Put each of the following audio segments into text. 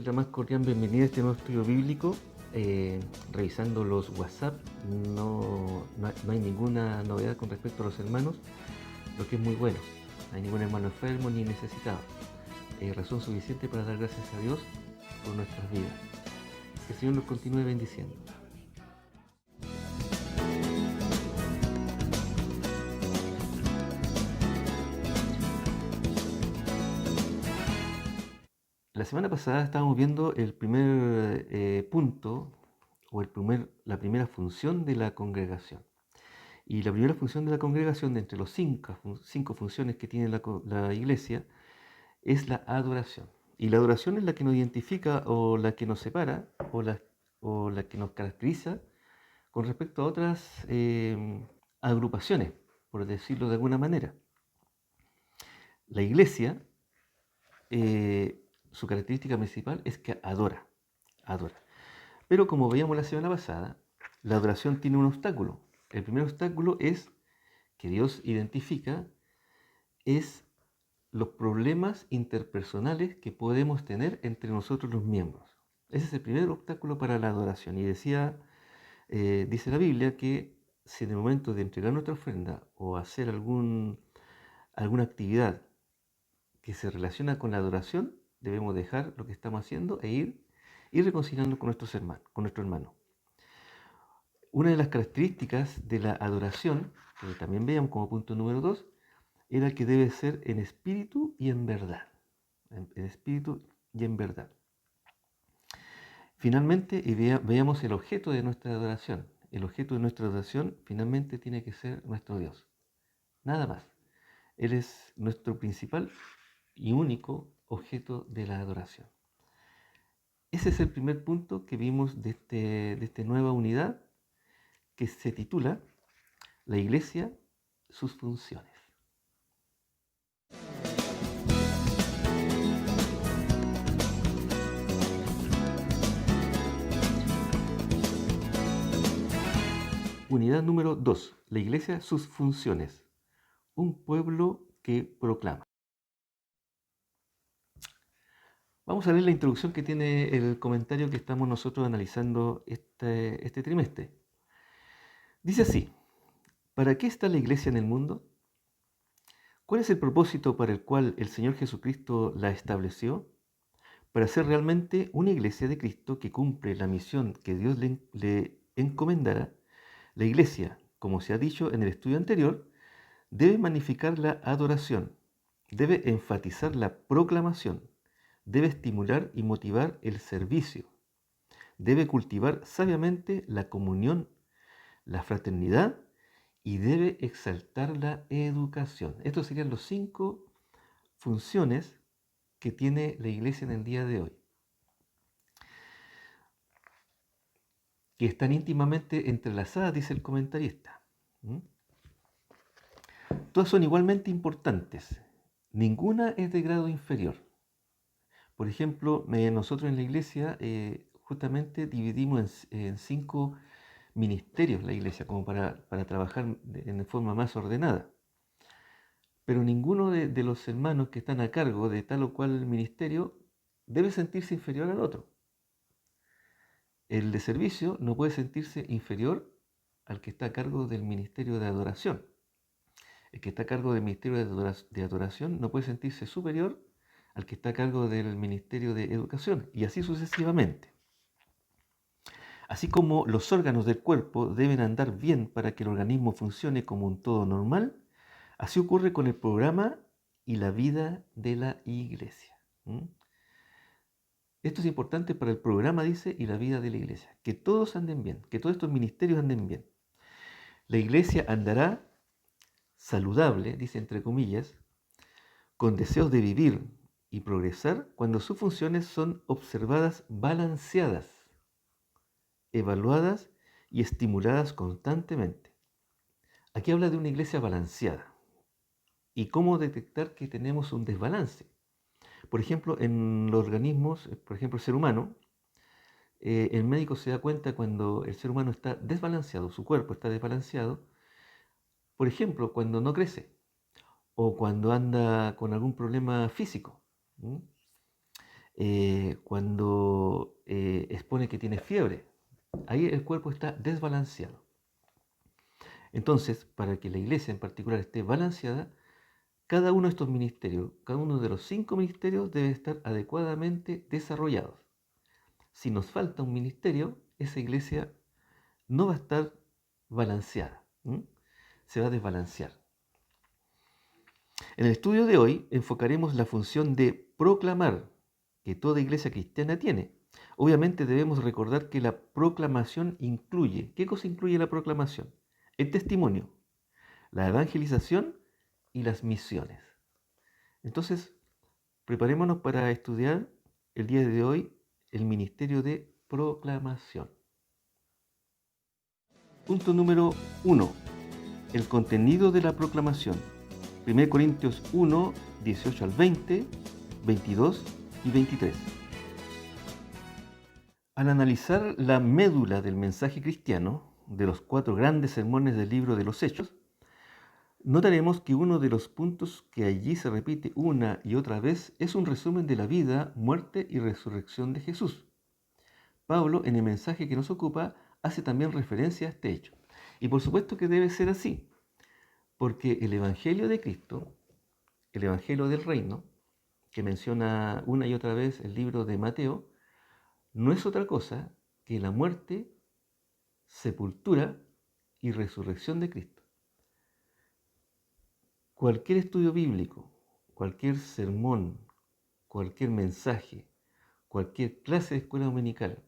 la más cordial bienvenida a este nuevo estudio bíblico. Revisando los WhatsApp, no hay ninguna novedad con respecto a los hermanos, lo que es muy bueno. No hay ningún hermano enfermo ni necesitado. Razón suficiente para dar gracias a Dios por nuestras vidas. Que el Señor nos continúe bendiciendo. La semana pasada estábamos viendo el primer punto o la primera función de la congregación. Y la primera función de la congregación, de entre los cinco funciones que tiene la iglesia, es la adoración. Y la adoración es la que nos identifica o la que nos separa o la que nos caracteriza con respecto a otras agrupaciones, por decirlo de alguna manera. La iglesia, su característica principal es que adora. Pero como veíamos la semana pasada, la adoración tiene un obstáculo. El primer obstáculo es que Dios identifica es los problemas interpersonales que podemos tener entre nosotros los miembros. Ese es el primer obstáculo para la adoración. Y dice la Biblia que si en el momento de entregar nuestra ofrenda o hacer alguna actividad que se relaciona con la adoración, debemos dejar lo que estamos haciendo e ir reconciliando con nuestro hermano. Una de las características de la adoración, que también veamos como punto número 2, era que debe ser en espíritu y en verdad. En espíritu y en verdad. Finalmente, veamos el objeto de nuestra adoración. El objeto de nuestra adoración finalmente tiene que ser nuestro Dios. Nada más. Él es nuestro principal y único objeto de la adoración. Ese es el primer punto que vimos de esta nueva unidad que se titula La Iglesia, sus funciones. Unidad número 2. La Iglesia, sus funciones. Un pueblo que proclama. Vamos a leer la introducción que tiene el comentario que estamos nosotros analizando este trimestre. Dice así: ¿para qué está la Iglesia en el mundo? ¿Cuál es el propósito para el cual el Señor Jesucristo la estableció? Para ser realmente una Iglesia de Cristo que cumple la misión que Dios le encomendara, la Iglesia, como se ha dicho en el estudio anterior, debe magnificar la adoración, debe enfatizar la proclamación, debe estimular y motivar el servicio, debe cultivar sabiamente la comunión, la fraternidad y debe exaltar la educación. Estos serían los 5 funciones que tiene la iglesia en el día de hoy, que están íntimamente entrelazadas, dice el comentarista. Todas son igualmente importantes, ninguna es de grado inferior. Por ejemplo, nosotros en la iglesia justamente dividimos en 5 ministerios la iglesia, como para trabajar en forma más ordenada. Pero ninguno de los hermanos que están a cargo de tal o cual ministerio debe sentirse inferior al otro. El de servicio no puede sentirse inferior al que está a cargo del ministerio de adoración. El que está a cargo del ministerio de adoración no puede sentirse superior al que está a cargo del ministerio de educación, y así sucesivamente. Así como los órganos del cuerpo deben andar bien para que el organismo funcione como un todo normal, así ocurre con el programa y la vida de la iglesia. Esto es importante para el programa, dice, y la vida de la iglesia. Que todos anden bien, que todos estos ministerios anden bien. La iglesia andará saludable, dice entre comillas, con deseos de vivir y progresar cuando sus funciones son observadas balanceadas, evaluadas y estimuladas constantemente. Aquí habla de una iglesia balanceada y cómo detectar que tenemos un desbalance. Por ejemplo, en los organismos, por ejemplo, el ser humano, el médico se da cuenta cuando el ser humano está desbalanceado, su cuerpo está desbalanceado, por ejemplo, cuando no crece o cuando anda con algún problema físico. cuando expone que tiene fiebre. Ahí el cuerpo está desbalanceado. Entonces, para que la iglesia en particular esté balanceada, cada uno de estos ministerios, cada uno de los 5 ministerios debe estar adecuadamente desarrollados. Si nos falta un ministerio, esa iglesia no va a estar balanceada, se va a desbalancear. En el estudio de hoy enfocaremos la función de proclamar que toda iglesia cristiana tiene. Obviamente debemos recordar que la proclamación incluye, ¿qué cosa incluye la proclamación? El testimonio, la evangelización y las misiones. Entonces, preparémonos para estudiar el día de hoy el ministerio de proclamación. Punto número 1. El contenido de la proclamación. 1 Corintios 1, 18 al 20, 22 y 23. Al analizar la médula del mensaje cristiano, de los 4 grandes sermones del libro de los Hechos, notaremos que uno de los puntos que allí se repite una y otra vez es un resumen de la vida, muerte y resurrección de Jesús. Pablo, en el mensaje que nos ocupa, hace también referencia a este hecho. Y por supuesto que debe ser así, porque el Evangelio de Cristo, el Evangelio del Reino, que menciona una y otra vez el libro de Mateo, no es otra cosa que la muerte, sepultura y resurrección de Cristo. Cualquier estudio bíblico, cualquier sermón, cualquier mensaje, cualquier clase de escuela dominical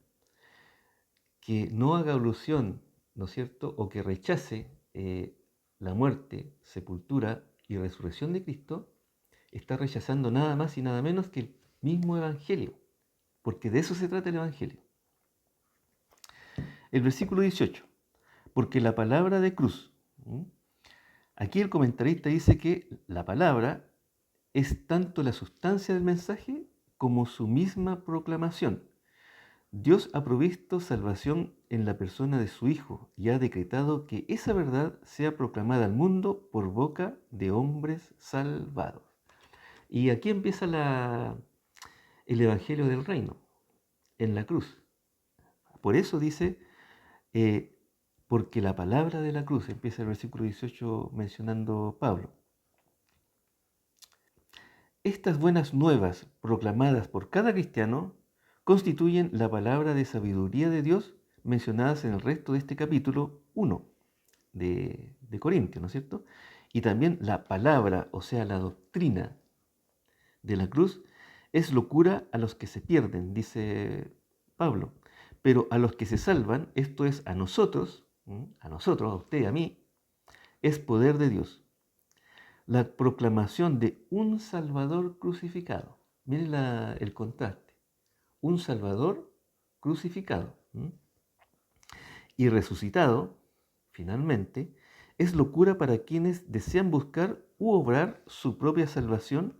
que no haga alusión, ¿no es cierto?, o que rechace la muerte, sepultura y resurrección de Cristo, está rechazando nada más y nada menos que el mismo Evangelio, porque de eso se trata el Evangelio. El versículo 18, porque la palabra de cruz. Aquí el comentarista dice que la palabra es tanto la sustancia del mensaje como su misma proclamación. Dios ha provisto salvación en la persona de su Hijo y ha decretado que esa verdad sea proclamada al mundo por boca de hombres salvados. Y aquí empieza el Evangelio del Reino, en la cruz. Por eso dice, porque la palabra de la cruz, empieza el versículo 18 mencionando Pablo. Estas buenas nuevas proclamadas por cada cristiano constituyen la palabra de sabiduría de Dios mencionadas en el resto de este capítulo 1 de Corintios, ¿no es cierto? Y también la palabra, o sea, la doctrina de la cruz, es locura a los que se pierden, dice Pablo. Pero a los que se salvan, esto es a nosotros, a usted, a mí, es poder de Dios. La proclamación de un Salvador crucificado. Miren el contraste. Un Salvador crucificado y resucitado, finalmente, es locura para quienes desean buscar u obrar su propia salvación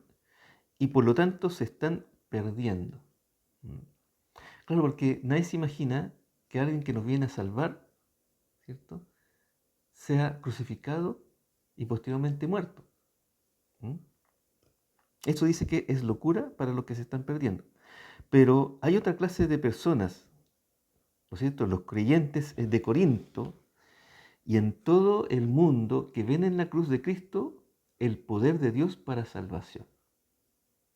y por lo tanto se están perdiendo. Claro, porque nadie se imagina que alguien que nos viene a salvar, ¿cierto?, sea crucificado y posteriormente muerto. Esto dice que es locura para los que se están perdiendo. Pero hay otra clase de personas, ¿no es cierto?, los creyentes de Corinto y en todo el mundo que ven en la cruz de Cristo el poder de Dios para salvación.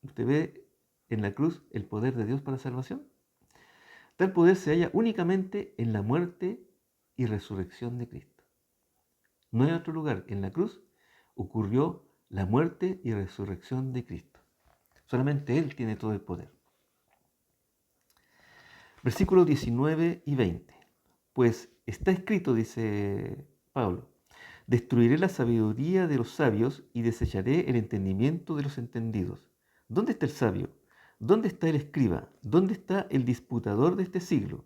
¿Usted ve en la cruz el poder de Dios para salvación? Tal poder se halla únicamente en la muerte y resurrección de Cristo. No hay otro lugar que en la cruz ocurrió la muerte y resurrección de Cristo. Solamente Él tiene todo el poder. Versículos 19 y 20. Pues está escrito, dice Pablo, destruiré la sabiduría de los sabios y desecharé el entendimiento de los entendidos. ¿Dónde está el sabio? ¿Dónde está el escriba? ¿Dónde está el disputador de este siglo?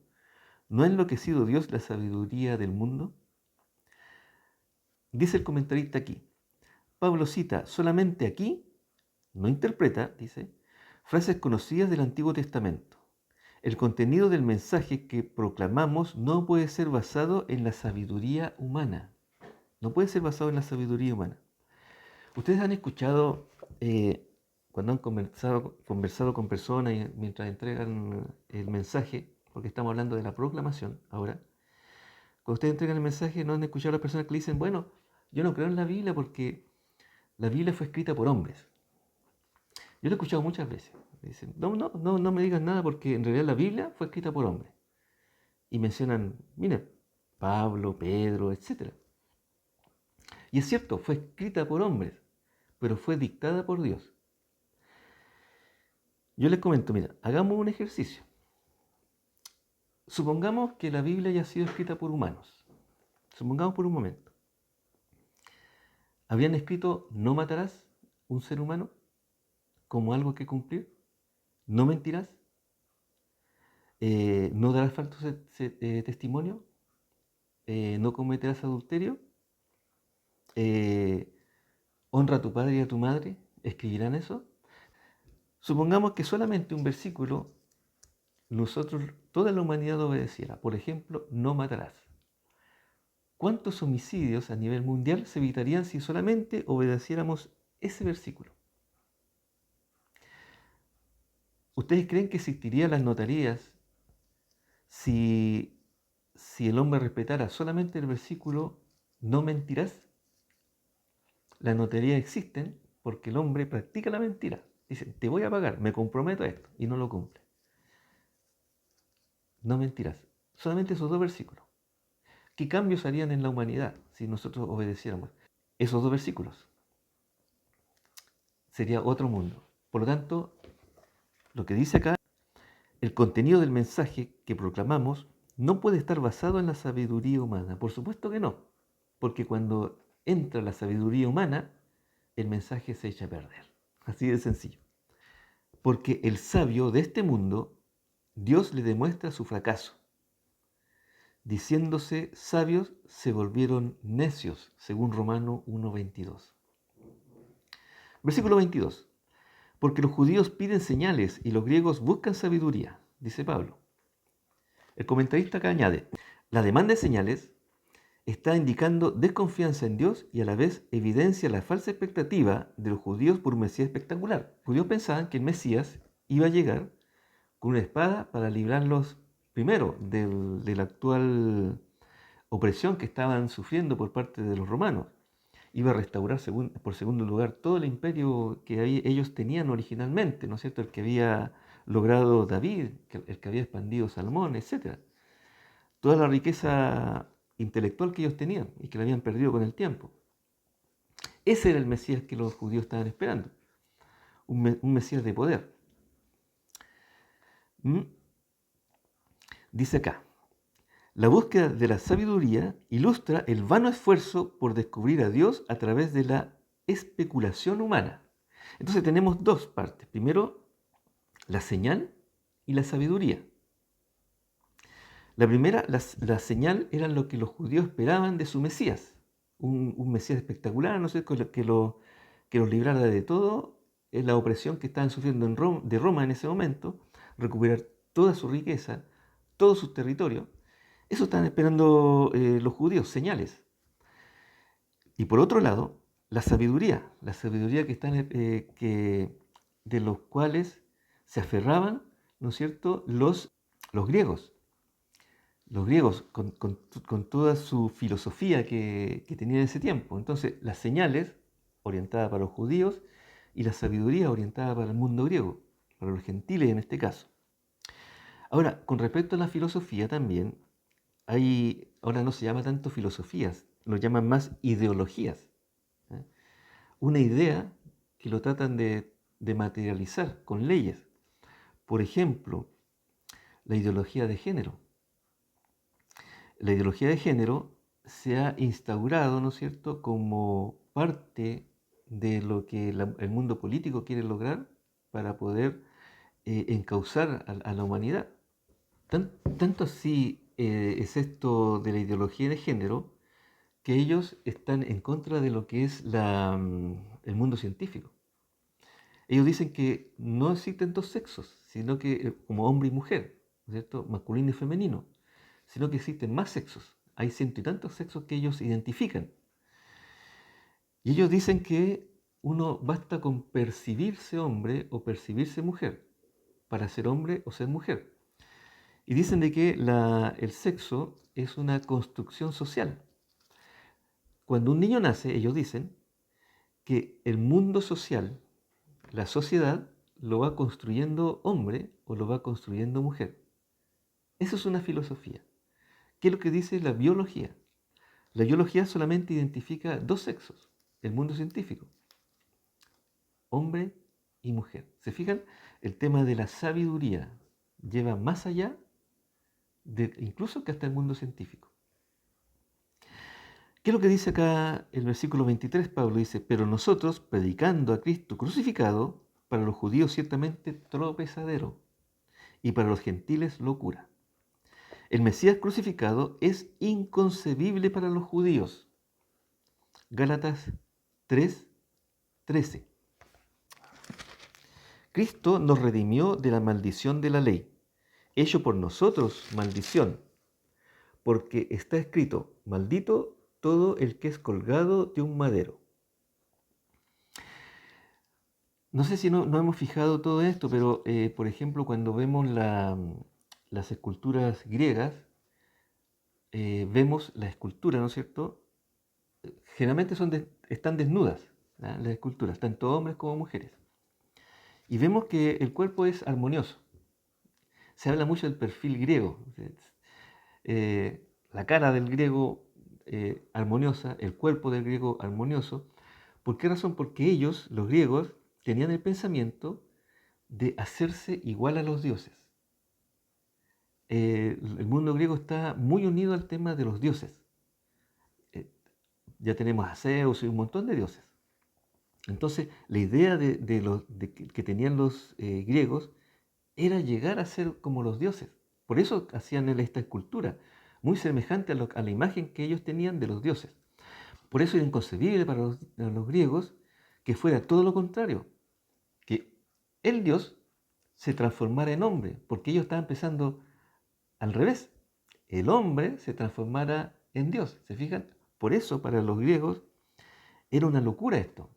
¿No ha enloquecido Dios la sabiduría del mundo? Dice el comentarista aquí. Pablo cita solamente aquí, no interpreta, dice, frases conocidas del Antiguo Testamento. El contenido del mensaje que proclamamos no puede ser basado en la sabiduría humana. No puede ser basado en la sabiduría humana. Ustedes han escuchado cuando han conversado con personas y mientras entregan el mensaje, porque estamos hablando de la proclamación ahora, cuando ustedes entregan el mensaje, no han escuchado a las personas que le dicen, bueno, yo no creo en la Biblia porque la Biblia fue escrita por hombres. Yo lo he escuchado muchas veces. Dicen, no me digas nada porque en realidad la Biblia fue escrita por hombres. Y mencionan, mire, Pablo, Pedro, etc. Y es cierto, fue escrita por hombres, pero fue dictada por Dios. Yo les comento, mira, hagamos un ejercicio. Supongamos que la Biblia haya sido escrita por humanos. Supongamos por un momento. ¿Habrían escrito no matarás un ser humano como algo que cumplir? ¿No mentirás? ¿No darás falso testimonio? ¿No cometerás adulterio? ¿Honra a tu padre y a tu madre? ¿Escribirán eso? Supongamos que solamente un versículo nosotros, toda la humanidad obedeciera. Por ejemplo, no matarás. ¿Cuántos homicidios a nivel mundial se evitarían si solamente obedeciéramos ese versículo? ¿Ustedes creen que existirían las notarías si el hombre respetara solamente el versículo no mentirás? Las notarías existen porque el hombre practica la mentira. Dice, te voy a pagar, me comprometo a esto, y no lo cumple. No mentirás. Solamente esos dos versículos. ¿Qué cambios harían en la humanidad si nosotros obedeciéramos esos dos versículos? Sería otro mundo. Por lo tanto, lo que dice acá, el contenido del mensaje que proclamamos no puede estar basado en la sabiduría humana. Por supuesto que no, porque cuando entra la sabiduría humana, el mensaje se echa a perder. Así de sencillo. Porque el sabio de este mundo, Dios le demuestra su fracaso. Diciéndose sabios, se volvieron necios, según Romano 1:22. Versículo 22. Porque los judíos piden señales y los griegos buscan sabiduría, dice Pablo. El comentarista acá añade, la demanda de señales está indicando desconfianza en Dios y a la vez evidencia la falsa expectativa de los judíos por un Mesías espectacular. Los judíos pensaban que el Mesías iba a llegar con una espada para librarlos primero de la actual opresión que estaban sufriendo por parte de los romanos. Iba a restaurar por segundo lugar todo el imperio que ellos tenían originalmente, ¿no es cierto? El que había logrado David, el que había expandido Salomón, etc. Toda la riqueza intelectual que ellos tenían y que la habían perdido con el tiempo. Ese era el Mesías que los judíos estaban esperando, un Mesías de poder. Dice acá, la búsqueda de la sabiduría ilustra el vano esfuerzo por descubrir a Dios a través de la especulación humana. Entonces tenemos dos partes. Primero, la señal y la sabiduría. La primera, la señal, era lo que los judíos esperaban de su Mesías. Un Mesías espectacular, ¿no sé? Que los librara de todo la opresión que estaban sufriendo de Roma en ese momento, recuperar toda su riqueza, todos sus territorios. Eso estaban esperando los judíos, señales. Y por otro lado, la sabiduría que están, de los cuales se aferraban, ¿no es cierto?, los griegos. Los griegos, con toda su filosofía que tenían en ese tiempo. Entonces, las señales orientadas para los judíos y la sabiduría orientada para el mundo griego, para los gentiles en este caso. Ahora, con respecto a la filosofía también, ahora no se llama tanto filosofías, lo llaman más ideologías. ¿Eh? Una idea que lo tratan de materializar con leyes. Por ejemplo, la ideología de género. La ideología de género se ha instaurado, ¿no es cierto?, como parte de lo que el mundo político quiere lograr para poder encauzar a la humanidad. Tanto así es esto de la ideología de género que ellos están en contra de lo que es el mundo científico. Ellos dicen que no existen dos sexos, sino que como hombre y mujer, ¿no es cierto?, masculino y femenino, sino que existen más sexos. Hay ciento y tantos sexos que ellos identifican. Y ellos dicen que uno basta con percibirse hombre o percibirse mujer para ser hombre o ser mujer. Y dicen de que el sexo es una construcción social. Cuando un niño nace, ellos dicen que el mundo social, la sociedad, lo va construyendo hombre o lo va construyendo mujer. Eso es una filosofía. ¿Qué es lo que dice la biología? La biología solamente identifica dos sexos, el mundo científico, hombre y mujer. ¿Se fijan? El tema de la sabiduría lleva más allá de incluso que hasta el mundo científico. ¿Qué es lo que dice acá el versículo 23? Pablo dice, pero nosotros, predicando a Cristo crucificado, para los judíos ciertamente tropezadero, y para los gentiles locura. El Mesías crucificado es inconcebible para los judíos. Gálatas 3:13. Cristo nos redimió de la maldición de la ley, hecho por nosotros maldición, porque está escrito, maldito todo el que es colgado de un madero. No sé si no hemos fijado todo esto, pero por ejemplo cuando vemos las esculturas griegas, vemos la escultura, ¿no es cierto? Generalmente están desnudas, ¿ah? Las esculturas, tanto hombres como mujeres. Y vemos que el cuerpo es armonioso. Se habla mucho del perfil griego. La cara del griego armoniosa, el cuerpo del griego armonioso. ¿Por qué razón? Porque ellos, los griegos, tenían el pensamiento de hacerse igual a los dioses. El mundo griego está muy unido al tema de los dioses. Ya tenemos a Zeus y un montón de dioses. Entonces, la idea que tenían los griegos era llegar a ser como los dioses. Por eso hacían esta escultura, muy semejante a la imagen que ellos tenían de los dioses. Por eso era inconcebible para los griegos que fuera todo lo contrario, que el dios se transformara en hombre, porque ellos estaban pensando al revés, el hombre se transformara en Dios. ¿Se fijan? Por eso para los griegos era una locura esto.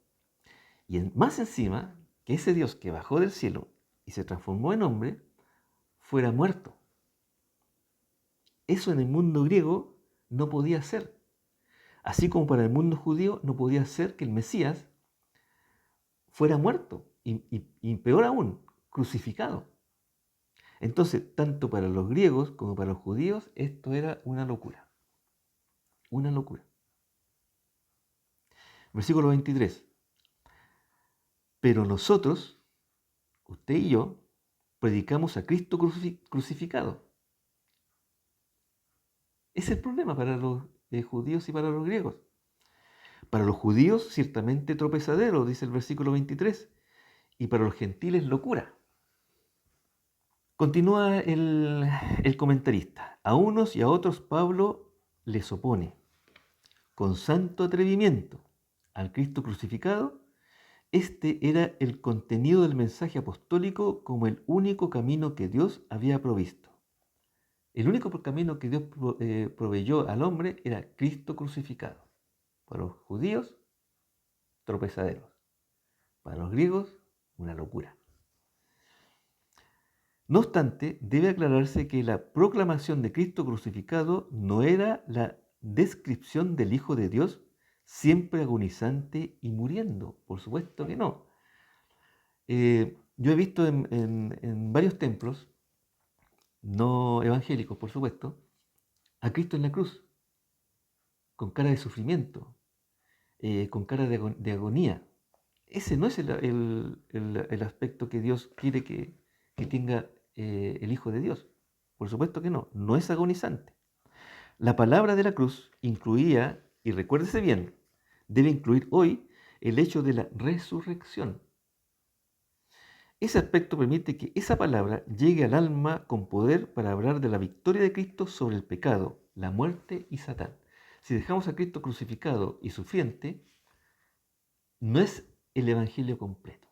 Y más encima, que ese Dios que bajó del cielo y se transformó en hombre, fuera muerto. Eso en el mundo griego no podía ser. Así como para el mundo judío no podía ser que el Mesías fuera muerto. Y peor aún, crucificado. Entonces, tanto para los griegos como para los judíos, esto era una locura. Una locura. Versículo 23. Pero nosotros, usted y yo, predicamos a Cristo crucificado. Ese es el problema para los judíos y para los griegos. Para los judíos, ciertamente tropezadero, dice el versículo 23, y para los gentiles, locura. Continúa el comentarista. A unos y a otros Pablo les opone, con santo atrevimiento, al Cristo crucificado. Este era el contenido del mensaje apostólico como el único camino que Dios había provisto. El único camino que Dios proveyó al hombre era Cristo crucificado. Para los judíos, tropezaderos. Para los griegos, una locura. No obstante, debe aclararse que la proclamación de Cristo crucificado no era la descripción del Hijo de Dios siempre agonizante y muriendo. Por supuesto que no. Yo he visto en varios templos, no evangélicos por supuesto, a Cristo en la cruz, con cara de sufrimiento, con cara de agonía. Ese no es el aspecto que Dios quiere que tenga el Hijo de Dios. Por supuesto que no, no es agonizante. La palabra de la cruz incluía, y recuérdese bien, debe incluir hoy el hecho de la resurrección. Ese aspecto permite que esa palabra llegue al alma con poder para hablar de la victoria de Cristo sobre el pecado, la muerte y Satán. Si dejamos a Cristo crucificado y sufriente, no es el Evangelio completo.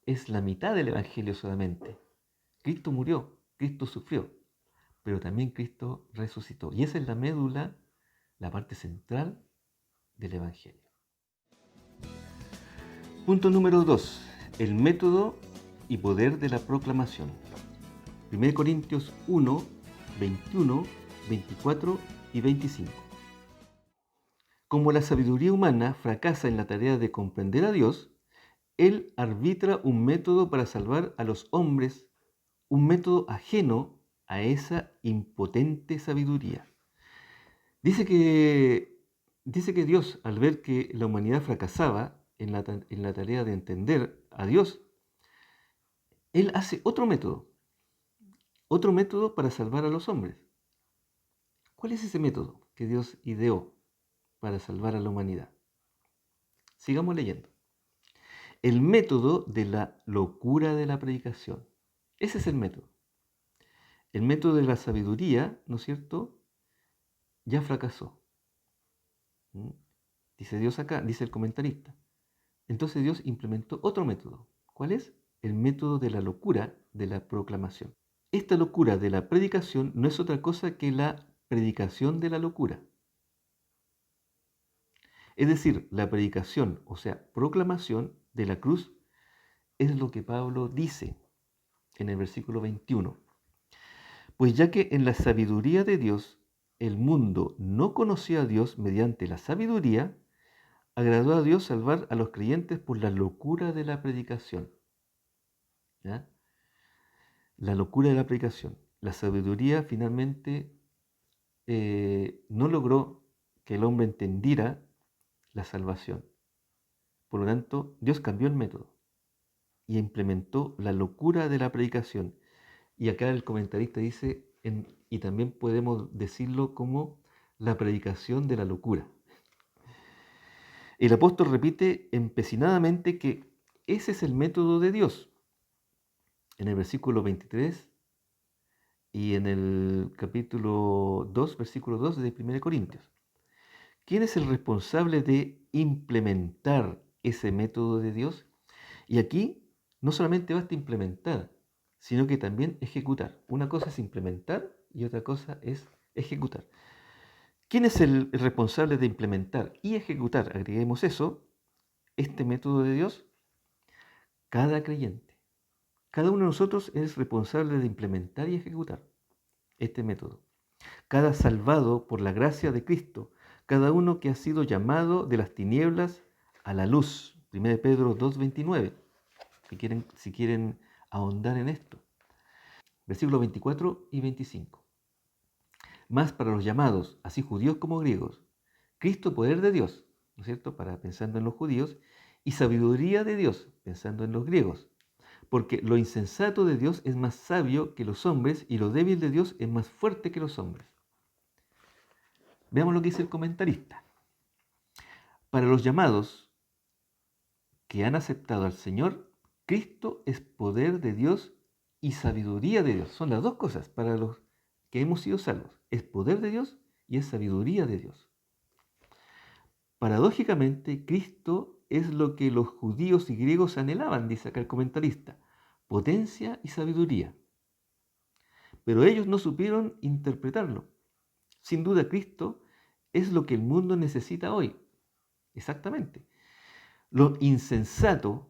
Es la mitad del Evangelio solamente. Cristo murió, Cristo sufrió, pero también Cristo resucitó. Y esa es la médula, la parte central del Evangelio. Punto número 2. El método y poder de la proclamación. 1 Corintios 1, 21, 24 y 25. Como la sabiduría humana fracasa en la tarea de comprender a Dios, Él arbitra un método para salvar a los hombres, un método ajeno a esa impotente sabiduría. Dice que Dios, al ver que la humanidad fracasaba en la tarea de entender a Dios, Él hace otro método para salvar a los hombres. ¿Cuál es ese método que Dios ideó para salvar a la humanidad? Sigamos leyendo. El método de la locura de la predicación. Ese es el método. El método de la sabiduría, ¿no es cierto?, ya fracasó. ¿Mm? Dice Dios acá, dice el comentarista. Entonces Dios implementó otro método. ¿Cuál es? El método de la locura de la proclamación. Esta locura de la predicación no es otra cosa que la predicación de la locura. Es decir, la predicación, o sea, proclamación de la cruz, es lo que Pablo dice en el versículo 21. Pues ya que en la sabiduría de Dios el mundo no conocía a Dios mediante la sabiduría, agradó a Dios salvar a los creyentes por la locura de la predicación. ¿Ya? La locura de la predicación. La sabiduría finalmente no logró que el hombre entendiera la salvación. Por lo tanto, Dios cambió el método y implementó la locura de la predicación. Y acá el comentarista dice, y también podemos decirlo como la predicación de la locura. El apóstol repite empecinadamente que ese es el método de Dios. En el versículo 23 y en el capítulo 2, versículo 2 de 1 Corintios. ¿Quién es el responsable de implementar ese método de Dios? Y aquí no solamente basta implementar, sino que también ejecutar. Una cosa es implementar y otra cosa es ejecutar. ¿Quién es el responsable de implementar y ejecutar, agreguemos eso, este método de Dios? Cada creyente. Cada uno de nosotros es responsable de implementar y ejecutar este método. Cada salvado por la gracia de Cristo, cada uno que ha sido llamado de las tinieblas a la luz. 1 Pedro 2:29, si quieren ahondar en esto. Versículos 24 y 25. Más para los llamados, así judíos como griegos, Cristo poder de Dios, ¿no es cierto?, para pensando en los judíos, y sabiduría de Dios, pensando en los griegos. Porque lo insensato de Dios es más sabio que los hombres y lo débil de Dios es más fuerte que los hombres. Veamos lo que dice el comentarista. Para los llamados que han aceptado al Señor, Cristo es poder de Dios y sabiduría de Dios. Son las dos cosas para los que hemos sido salvos. Es poder de Dios y es sabiduría de Dios. Paradójicamente, Cristo es lo que los judíos y griegos anhelaban, dice acá el comentarista, potencia y sabiduría. Pero ellos no supieron interpretarlo. Sin duda, Cristo es lo que el mundo necesita hoy. Exactamente. Lo insensato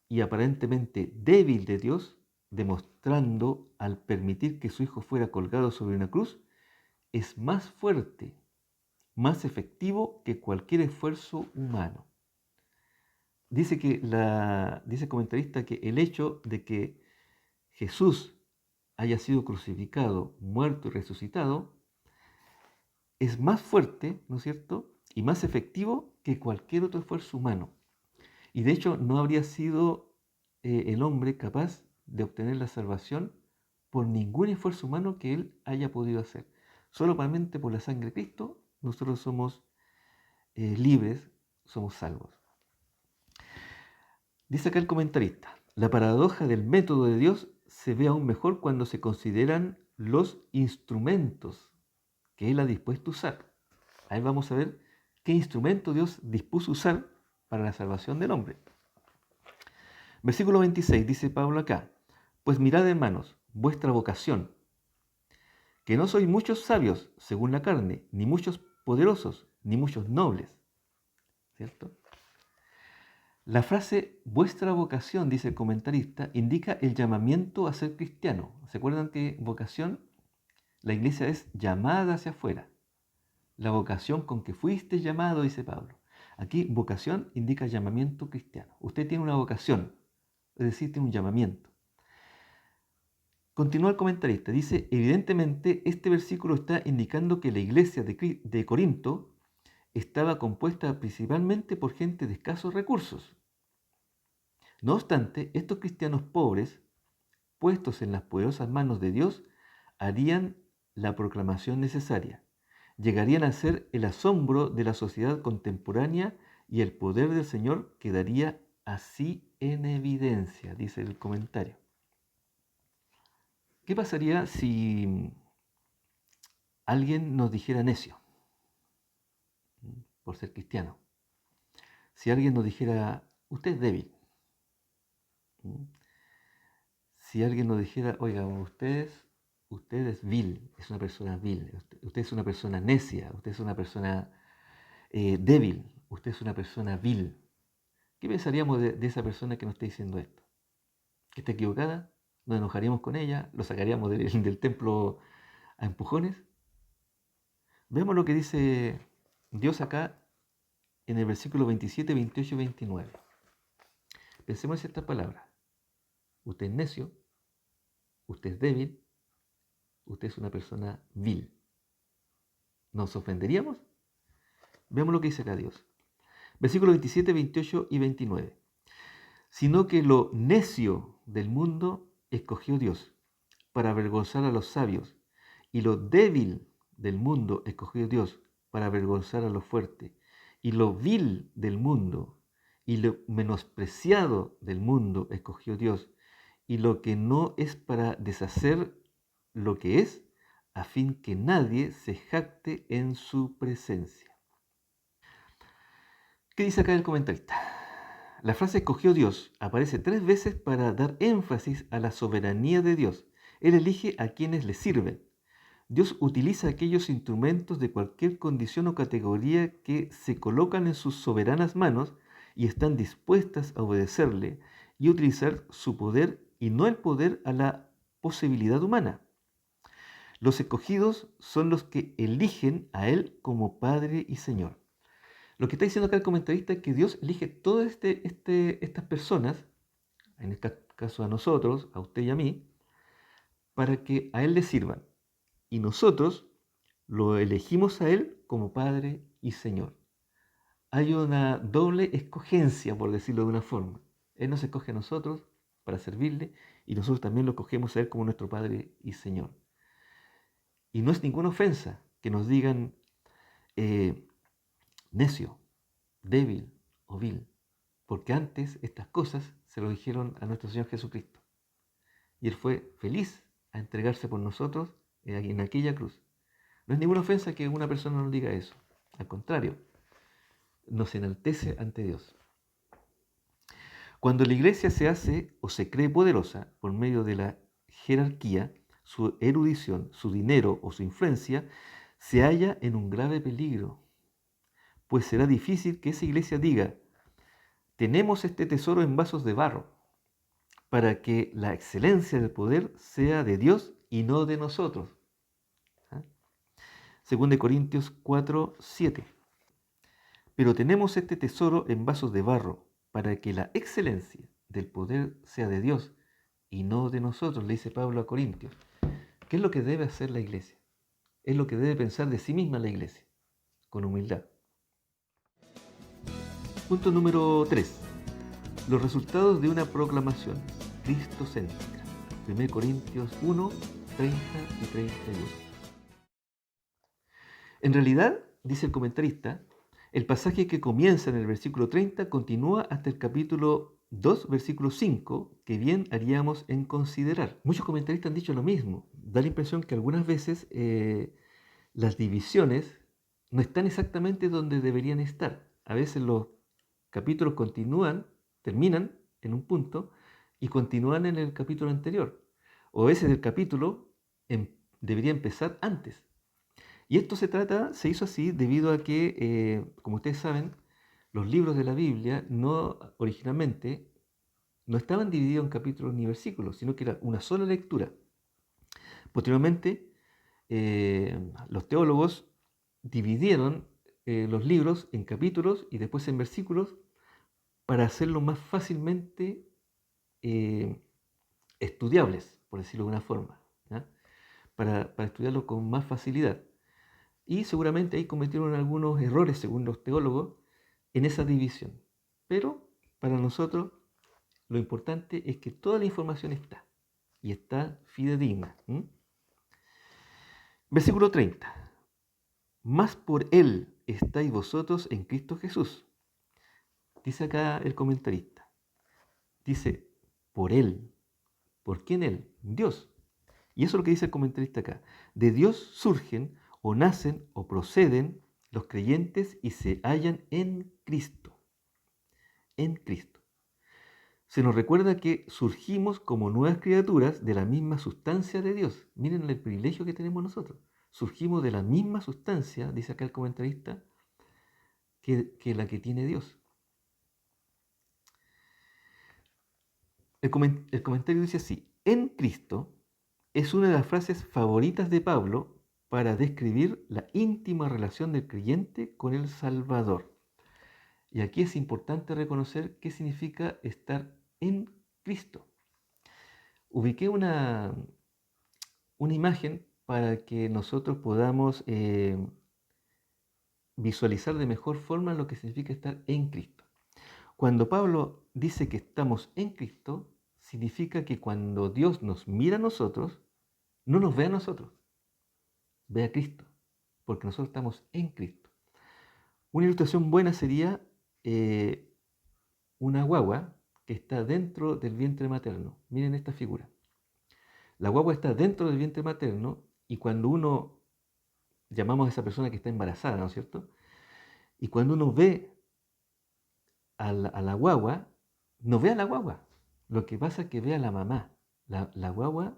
y aparentemente débil de Dios, demostrando al permitir que su Hijo fuera colgado sobre una cruz, es más fuerte, más efectivo que cualquier esfuerzo humano. Dice el comentarista que el hecho de que Jesús haya sido crucificado, muerto y resucitado, es más fuerte, ¿no es cierto?, y más efectivo que cualquier otro esfuerzo humano. Y de hecho no habría sido el hombre capaz de obtener la salvación por ningún esfuerzo humano que él haya podido hacer. Solamente por la sangre de Cristo nosotros somos libres, somos salvos. Dice acá el comentarista, la paradoja del método de Dios se ve aún mejor cuando se consideran los instrumentos que Él ha dispuesto usar. Ahí vamos a ver qué instrumento Dios dispuso usar para la salvación del hombre. Versículo 26 dice Pablo acá, pues mirad hermanos, vuestra vocación, que no sois muchos sabios según la carne, ni muchos poderosos, ni muchos nobles. ¿Cierto? La frase vuestra vocación, dice el comentarista, indica el llamamiento a ser cristiano. ¿Se acuerdan que vocación? La iglesia es llamada hacia afuera. La vocación con que fuiste llamado, dice Pablo. Aquí vocación indica llamamiento cristiano. Usted tiene una vocación, es decir, tiene un llamamiento. Continúa el comentarista, dice, evidentemente este versículo está indicando que la iglesia de Corinto estaba compuesta principalmente por gente de escasos recursos. No obstante, estos cristianos pobres, puestos en las poderosas manos de Dios, harían la proclamación necesaria. Llegarían a ser el asombro de la sociedad contemporánea y el poder del Señor quedaría así en evidencia, dice el comentario. ¿Qué pasaría si alguien nos dijera necio por ser cristiano? Si alguien nos dijera, usted es débil. Si alguien nos dijera, oiga, usted es vil, es una persona vil, usted es una persona necia, usted es una persona débil, usted es una persona vil. ¿Qué pensaríamos de esa persona que nos está diciendo esto? ¿Que está equivocada? ¿Nos enojaríamos con ella? ¿Lo sacaríamos del templo a empujones? Veamos lo que dice Dios acá en el versículo 27, 28 y 29. Pensemos en estas palabras. Usted es necio, usted es débil, usted es una persona vil. ¿Nos ofenderíamos? Veamos lo que dice acá Dios. Versículos 27, 28 y 29. Sino que lo necio del mundo escogió Dios para avergonzar a los sabios, y lo débil del mundo escogió Dios para avergonzar a lo fuerte, y lo vil del mundo y lo menospreciado del mundo escogió Dios, y lo que no es para deshacer lo que es, a fin que nadie se jacte en su presencia. ¿Qué dice acá el comentarista? La frase escogió Dios aparece 3 veces para dar énfasis a la soberanía de Dios. Él elige a quienes le sirven. Dios utiliza aquellos instrumentos de cualquier condición o categoría que se colocan en sus soberanas manos y están dispuestas a obedecerle y utilizar su poder y no el poder a la posibilidad humana. Los escogidos son los que eligen a Él como Padre y Señor. Lo que está diciendo acá el comentarista es que Dios elige todas estas personas, en este caso a nosotros, a usted y a mí, para que a Él le sirvan. Y nosotros lo elegimos a Él como Padre y Señor. Hay una doble escogencia, por decirlo de una forma. Él nos escoge a nosotros para servirle y nosotros también lo escogemos a Él como nuestro Padre y Señor. Y no es ninguna ofensa que nos digan necio, débil o vil, porque antes estas cosas se lo dijeron a nuestro Señor Jesucristo. Y Él fue feliz a entregarse por nosotros en aquella cruz. No es ninguna ofensa que una persona nos diga eso. Al contrario, nos enaltece ante Dios. Cuando la iglesia se hace o se cree poderosa por medio de la jerarquía, su erudición, su dinero o su influencia, se halla en un grave peligro, pues será difícil que esa iglesia diga, tenemos este tesoro en vasos de barro, para que la excelencia del poder sea de Dios y no de nosotros. Según de Corintios 4, 7. Pero tenemos este tesoro en vasos de barro, para que la excelencia del poder sea de Dios y no de nosotros, le dice Pablo a Corintios. ¿Qué es lo que debe hacer la iglesia? Es lo que debe pensar de sí misma la iglesia, con humildad. Punto número 3. Los resultados de una proclamación cristocéntrica. 1 Corintios 1, 30 y 31. En realidad, dice el comentarista, el pasaje que comienza en el versículo 30 continúa hasta el capítulo 2, versículo 5, que bien haríamos en considerar. Muchos comentaristas han dicho lo mismo. Da la impresión que algunas veces las divisiones no están exactamente donde deberían estar. A veces los capítulos terminan en un punto y continúan en el capítulo anterior. O a veces el capítulo debería empezar antes. Y esto se hizo así debido a que, como ustedes saben, Los libros de la Biblia originalmente no estaban divididos en capítulos ni versículos, sino que era una sola lectura. Posteriormente, los teólogos dividieron los libros en capítulos y después en versículos para hacerlo más fácilmente eh, estudiables, por decirlo de alguna forma, ¿ya? Para estudiarlo con más facilidad. Y seguramente ahí cometieron algunos errores, según los teólogos, en esa división. Pero para nosotros lo importante es que toda la información está, y está fidedigna. Versículo 30. Más por Él estáis vosotros en Cristo Jesús. Dice acá el comentarista. Dice, por Él. ¿Por quién Él? Dios. Y eso es lo que dice el comentarista acá. De Dios surgen o nacen o proceden los creyentes y se hallan en Cristo. En Cristo. Se nos recuerda que surgimos como nuevas criaturas de la misma sustancia de Dios. Miren el privilegio que tenemos nosotros. Surgimos de la misma sustancia, dice acá el comentarista, que la que tiene Dios. El comentario dice así: en Cristo es una de las frases favoritas de Pablo para describir la íntima relación del creyente con el Salvador. Y aquí es importante reconocer qué significa estar en Cristo. Ubiqué una imagen para que nosotros podamos visualizar de mejor forma lo que significa estar en Cristo. Cuando Pablo dice que estamos en Cristo, significa que cuando Dios nos mira a nosotros, no nos ve a nosotros, ve a Cristo, porque nosotros estamos en Cristo. Una ilustración buena sería una guagua que está dentro del vientre materno. Miren esta figura. La guagua está dentro del vientre materno y cuando uno, llamamos a esa persona que está embarazada, ¿no es cierto? Y cuando uno ve a la guagua, no ve a la guagua. Lo que pasa es que ve a la mamá. La guagua,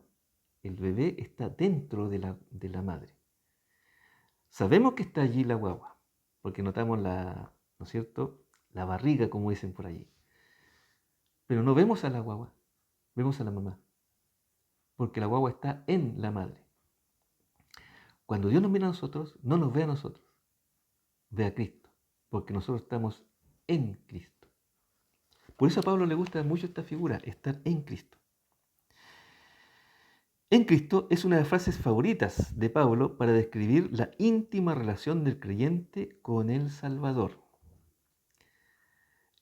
el bebé, está dentro de la madre. Sabemos que está allí la guagua, porque notamos ¿no es cierto?, la barriga, como dicen por allí. Pero no vemos a la guagua, vemos a la mamá, porque la guagua está en la madre. Cuando Dios nos mira a nosotros, no nos ve a nosotros, ve a Cristo, porque nosotros estamos en Cristo. Por eso a Pablo le gusta mucho esta figura, estar en Cristo. En Cristo es una de las frases favoritas de Pablo para describir la íntima relación del creyente con el Salvador,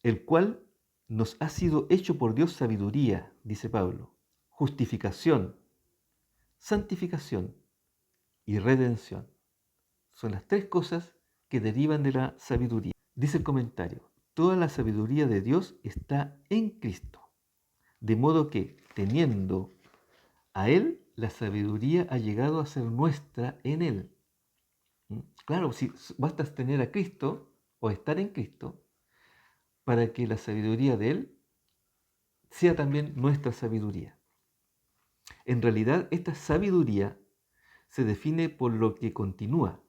el cual nos ha sido hecho por Dios sabiduría, dice Pablo, justificación, santificación y redención. Son las tres cosas que derivan de la sabiduría. Dice el comentario, toda la sabiduría de Dios está en Cristo, de modo que, teniendo a Él, la sabiduría ha llegado a ser nuestra en Él. Claro, si basta tener a Cristo o estar en Cristo para que la sabiduría de Él sea también nuestra sabiduría. En realidad, esta sabiduría se define por lo que continúa.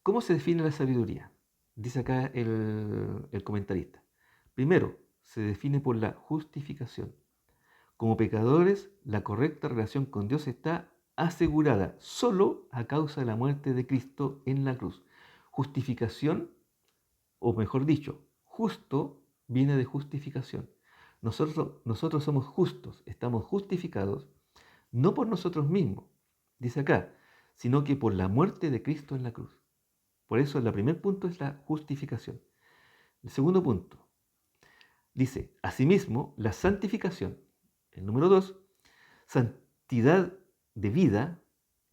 ¿Cómo se define la sabiduría? Dice acá el comentarista. Primero, se define por la justificación. Como pecadores, la correcta relación con Dios está asegurada solo a causa de la muerte de Cristo en la cruz. Justificación, o mejor dicho, justo viene de justificación. Nosotros somos justos, estamos justificados no por nosotros mismos, dice acá, sino que por la muerte de Cristo en la cruz. Por eso el primer punto es la justificación. El segundo punto dice, asimismo, la santificación. El número 2, santidad de vida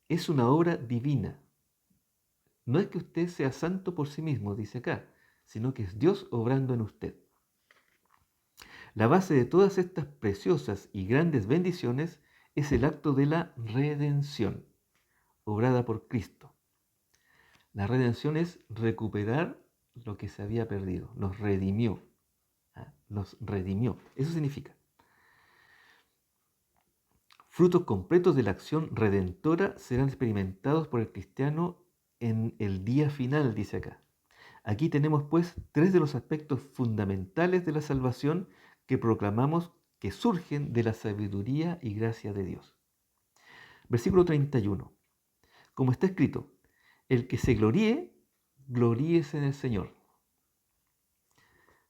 es una obra divina. No es que usted sea santo por sí mismo, dice acá, sino que es Dios obrando en usted. La base de todas estas preciosas y grandes bendiciones es el acto de la redención, obrada por Cristo. La redención es recuperar lo que se había perdido, nos redimió. Nos redimió, eso significa. Frutos completos de la acción redentora serán experimentados por el cristiano en el día final, dice acá. Aquí tenemos pues tres de los aspectos fundamentales de la salvación que proclamamos que surgen de la sabiduría y gracia de Dios. Versículo 31. Como está escrito, el que se gloríe, gloríese en el Señor.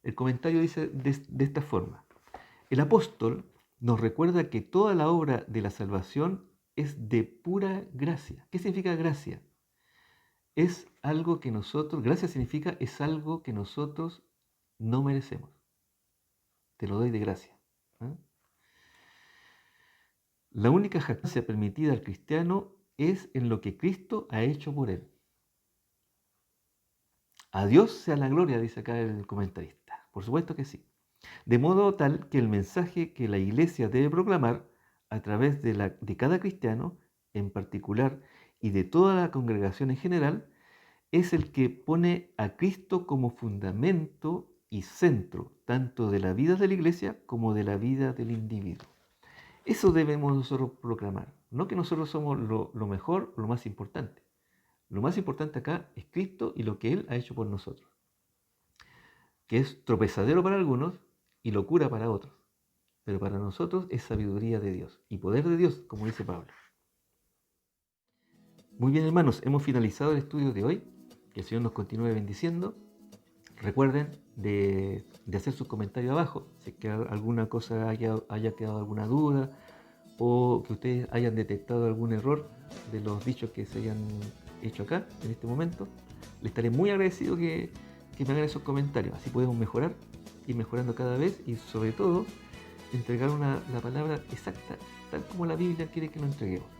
El comentario dice de esta forma. El apóstol nos recuerda que toda la obra de la salvación es de pura gracia. ¿Qué significa gracia? Es algo que nosotros, gracia significa es algo que nosotros no merecemos. Te lo doy de gracia. ¿Eh? La única jactancia permitida al cristiano es en lo que Cristo ha hecho por él. A Dios sea la gloria, dice acá el comentarista. Por supuesto que sí. De modo tal que el mensaje que la Iglesia debe proclamar a través de cada cristiano en particular y de toda la congregación en general es el que pone a Cristo como fundamento y centro tanto de la vida de la Iglesia como de la vida del individuo. Eso debemos nosotros proclamar, no que nosotros somos lo mejor, lo más importante. Lo más importante acá es Cristo y lo que Él ha hecho por nosotros, que es tropezadero para algunos y locura para otros, pero para nosotros es sabiduría de Dios y poder de Dios, como dice Pablo. Muy bien, hermanos, hemos finalizado el estudio de hoy. Que el Señor nos continúe bendiciendo. Recuerden de hacer sus comentarios abajo, si es que alguna cosa haya quedado alguna duda o que ustedes hayan detectado algún error de los dichos que se hayan hecho acá en este momento. Les estaré muy agradecido que me hagan esos comentarios, así podemos mejorar, ir mejorando cada vez y sobre todo entregar la palabra exacta, tal como la Biblia quiere que lo entreguemos.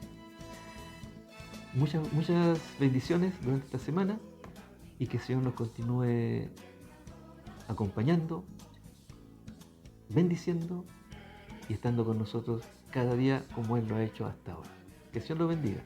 Muchas bendiciones durante esta semana y que el Señor nos continúe acompañando, bendiciendo y estando con nosotros cada día como Él lo ha hecho hasta ahora. Que el Señor lo bendiga.